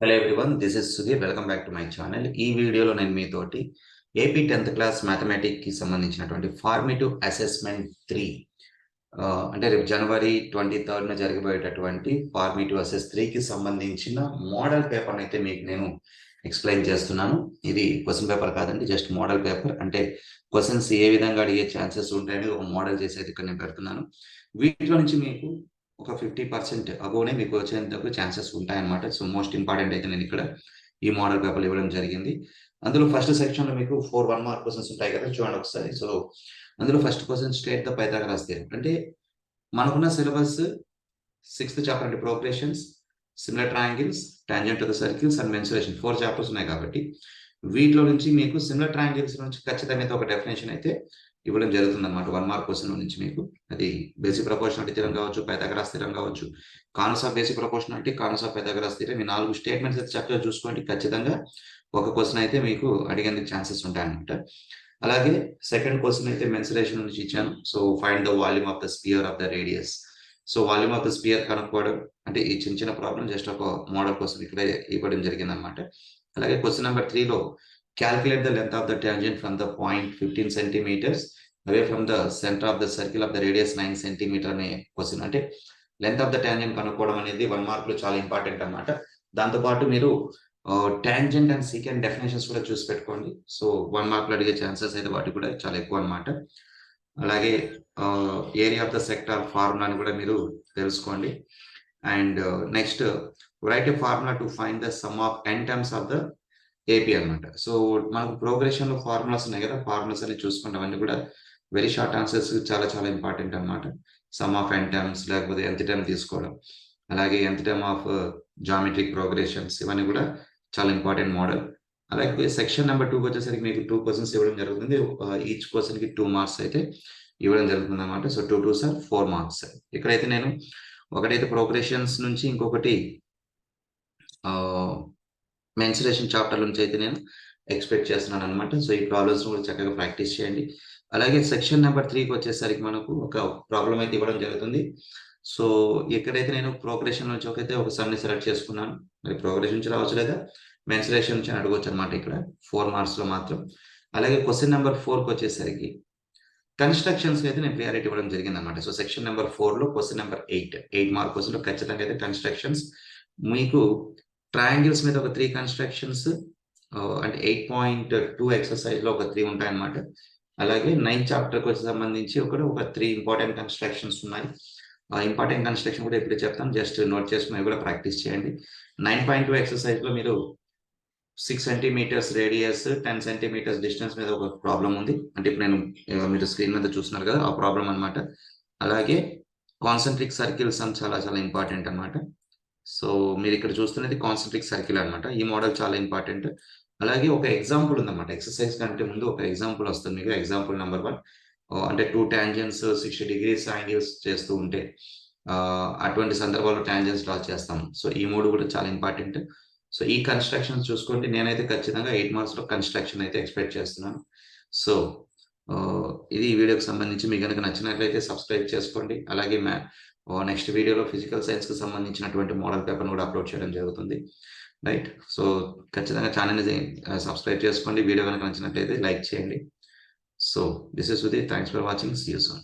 Hello everyone, this is Sudheer. Welcome back to my channel. ఈ వీడియోలో నేను మీతోటి ఏపీ 10th క్లాస్ మ్యాథమెటిక్కి సంబంధించినటువంటి ఫార్మేటివ్ అసెస్మెంట్ 3 అంటే రేపు జనవరి 23న జరగబోయేటటువంటి ఫార్మేటివ్ అసెస్ 3కి సంబంధించిన మోడల్ పేపర్ని అయితే మీకు నేను ఎక్స్ప్లెయిన్ చేస్తున్నాను. ఇది క్వశ్చన్ పేపర్ కాదండి, జస్ట్ మోడల్ పేపర్. అంటే క్వశ్చన్స్ ఏ విధంగా అడిగే ఛాన్సెస్ ఉంటాయని ఒక మోడల్ చేసి అయితే ఇక్కడ నేను పెడుతున్నాను. వీటిలో నుంచి మీకు ఒక 50% అబోనే మీకు వచ్చేందుకు ఛాన్సెస్ ఉంటాయన్నమాట. సో మోస్ట్ ఇంపార్టెంట్ అయితే నేను ఇక్కడ ఈ మోడల్ పేపర్ ఇవ్వడం జరిగింది. అందులో ఫస్ట్ సెక్షన్లో మీకు 4 1 మార్క్ క్వశ్చన్స్ ఉంటాయి కదా, చూడండి ఒకసారి. సో అందులో first question state the Pythagoras theorem. అంటే మనకున్న సిలబస్ 6th చాప్టర్ అంటే progressions, similar triangles, tangent to the circles and mensuration 4 chapters ఉన్నాయి కాబట్టి వీటిలో నుంచి మీకు సిమిలర్ ట్రయాంగిల్స్ నుంచి ఖచ్చితంగా ఒక డెఫినేషన్ అయితే ఇవ్వడం జరుగుతుంది అనమాట. 1 మార్క్ క్వశ్చన్ నుంచి మీకు అది బేసిక్ ప్రపోర్షనాలిటీ థియరం కావచ్చు, పైథాగరస్ థియరం కావచ్చు, converse of basic proportionality, converse of Pythagoras theorem. ఈ 4 స్టేట్మెంట్స్ అయితే చక్కగా చూసుకోండి. ఖచ్చితంగా ఒక క్వశ్చన్ అయితే మీకు అడిగేందుకు ఛాన్సెస్ ఉంటాయన్నమాట. అలాగే సెకండ్ క్వశ్చన్ అయితే మెన్సురేషన్ నుంచి ఇచ్చాను. So find the volume of the spear of the radius. So volume of the spear కనుక్కోవడం అంటే ఈ చిన్న ప్రాబ్లం జస్ట్ ఒక మోడల్ కోసం ఇక్కడ ఇవ్వడం జరిగింది అనమాట. అలాగే క్వశ్చన్ నెంబర్ 3లో calculate the length of the tangent from the point 15 centimeters away from the center of the circle of the radius 9 centimeter అనే క్వశ్చన్. అంటే లెంత్ ఆఫ్ ద ట్యాంజెంట్ కనుక్కోవడం అనేది 1 మార్క్ లో చాలా ఇంపార్టెంట్ అనమాట. దాంతోపాటు మీరు టాంజెంట్ అండ్ సీకెంట్ డెఫినేషన్స్ కూడా చూసి పెట్టుకోండి. సో 1 మార్క్ లో అడిగే ఛాన్సెస్ అయితే వాటి కూడా చాలా ఎక్కువ అనమాట. అలాగే ఏరియా ఆఫ్ ద సెక్టార్ ఫార్ములాని కూడా మీరు తెలుసుకోండి. And next right A formula to find the sum of n terms of the AP అనమాట. సో మనకు ప్రోగ్రెషన్ లో ఫార్ములాస్ ఉన్నాయి కదా, ఫార్ములాస్ అన్ని చూసుకుంటాం. అవన్నీ కూడా వెరీ షార్ట్ ఆన్సర్స్, చాలా చాలా ఇంపార్టెంట్ అనమాట. సమ్ ఆఫ్ n టర్మ్స్, లేకపోతే nth టర్మ్ తీసుకోవడం, అలాగే nth term of geometric progressions, ఇవన్నీ కూడా చాలా ఇంపార్టెంట్ మోడల్. అలాగే సెక్షన్ నెంబర్ 2 వచ్చేసరికి మీకు 2 క్వశ్చన్స్ ఇవ్వడం జరుగుతుంది. ఈచ్ క్వశ్చన్ కి 2 మార్క్స్ అయితే ఇవ్వడం జరుగుతుంది అనమాట. So 2 2s are 4 marks. ఇక్కడైతే నేను ఒకటైతే ప్రోగ్రెషన్స్ నుంచి, ఇంకొకటి మెన్సురేషన్ చాప్టర్ నుంచి అయితే నేను ఎక్స్పెక్ట్ చేస్తున్నాను అనమాట. సో ఈ ప్రాబ్లమ్స్ కూడా చక్కగా ప్రాక్టీస్ చేయండి. అలాగే సెక్షన్ నెంబర్ 3కి వచ్చేసరికి మనకు ఒక ప్రాబ్లం అయితే ఇవ్వడం జరుగుతుంది. సో ఎక్కడైతే నేను ప్రోగ్రెషన్ నుంచి ఒక సమ్ని సెలెక్ట్ చేసుకున్నాను. మరి ప్రోగ్రెషన్ నుంచి రావచ్చు, లేదా మెన్సురేషన్ నుంచి అడగవచ్చు అనమాట. ఇక్కడ 4 మార్క్స్ లో మాత్రం. అలాగే క్వశ్చన్ నెంబర్ 4కి వచ్చేసరికి కన్స్ట్రక్షన్స్ అయితే నేను ప్రియారిటీ ఇవ్వడం జరిగింది అనమాట. సో సెక్షన్ నెంబర్ 4లో క్వశ్చన్ నెంబర్ 8 మార్క్ క్వశ్చన్ లో ఖచ్చితంగా అయితే కన్స్ట్రక్షన్స్ మీకు ట్రయాంగిల్స్ మీద ఒక 3 కన్స్ట్రక్షన్స్, అంటే 8.2 ఎక్సర్సైజ్ లో ఒక 3 ఉంటాయి అనమాట. అలాగే 9th చాప్టర్ కి సంబంధించి ఒక 3 ఇంపార్టెంట్ కన్స్ట్రక్షన్స్ ఉన్నాయి. ఇంపార్టెంట్ కన్స్ట్రక్షన్ కూడా ఇప్పుడు చెప్తాను, జస్ట్ నోట్ చేసుకుని కూడా ప్రాక్టీస్ చేయండి. 9.2 ఎక్సర్సైజ్ లో మీరు 6 సెంటీమీటర్స్ రేడియస్, 10 సెంటీమీటర్స్ డిస్టెన్స్ మీద ఒక ప్రాబ్లం ఉంది. అంటే ఇప్పుడు నేను మీరు స్క్రీన్ మీద చూస్తున్నారు కదా, ఆ ప్రాబ్లం అనమాట. అలాగే కాన్సెంట్రిక్ సర్కిల్స్ అని చాలా చాలా ఇంపార్టెంట్ అనమాట. సో మీరు ఇక్కడ చూస్తున్నది కాన్సెంట్రిక్ సర్కిల్ అనమాట. ఈ మోడల్ చాలా ఇంపార్టెంట్. అలాగే ఒక ఎగ్జాంపుల్ ఉందన్నమాట. ఎక్సర్సైజ్ కంటే ముందు ఒక ఎగ్జాంపుల్ వస్తుంది మీకు. ఎగ్జాంపుల్ నెంబర్ 1 అంటే 2 టాంజెంట్స్ 60 degrees యాంగిల్స్ చేస్తూ ఉంటే అటువంటి సందర్భాల్లో టాంజెంట్స్ డ్రా చేస్తాం. సో ఈ 3 కూడా చాలా ఇంపార్టెంట్. సో ఈ కన్స్ట్రక్షన్స్ చూసుకోండి. నేనైతే ఖచ్చితంగా 8 మార్క్స్ లో కన్స్ట్రక్షన్ అయితే ఎక్స్పెక్ట్ చేస్తున్నాను. సో ఇది ఈ వీడియోకి సంబంధించి మీకు కనుక నచ్చినట్లయితే సబ్స్క్రైబ్ చేసుకోండి. అలాగే నెక్స్ట్ వీడియోలో ఫిజికల్ సైన్స్ కి సంబంధించినటువంటి మోడల్ పేపర్ కూడా అప్లోడ్ చేయడం జరుగుతుంది. రైట్. సో ఖచ్చితంగా ఛానల్ని సబ్స్క్రైబ్ చేసుకోండి. వీడియో కనుక నచ్చినట్లయితే లైక్ చేయండి. So this is Sudheer. Thanks for watching. See you soon.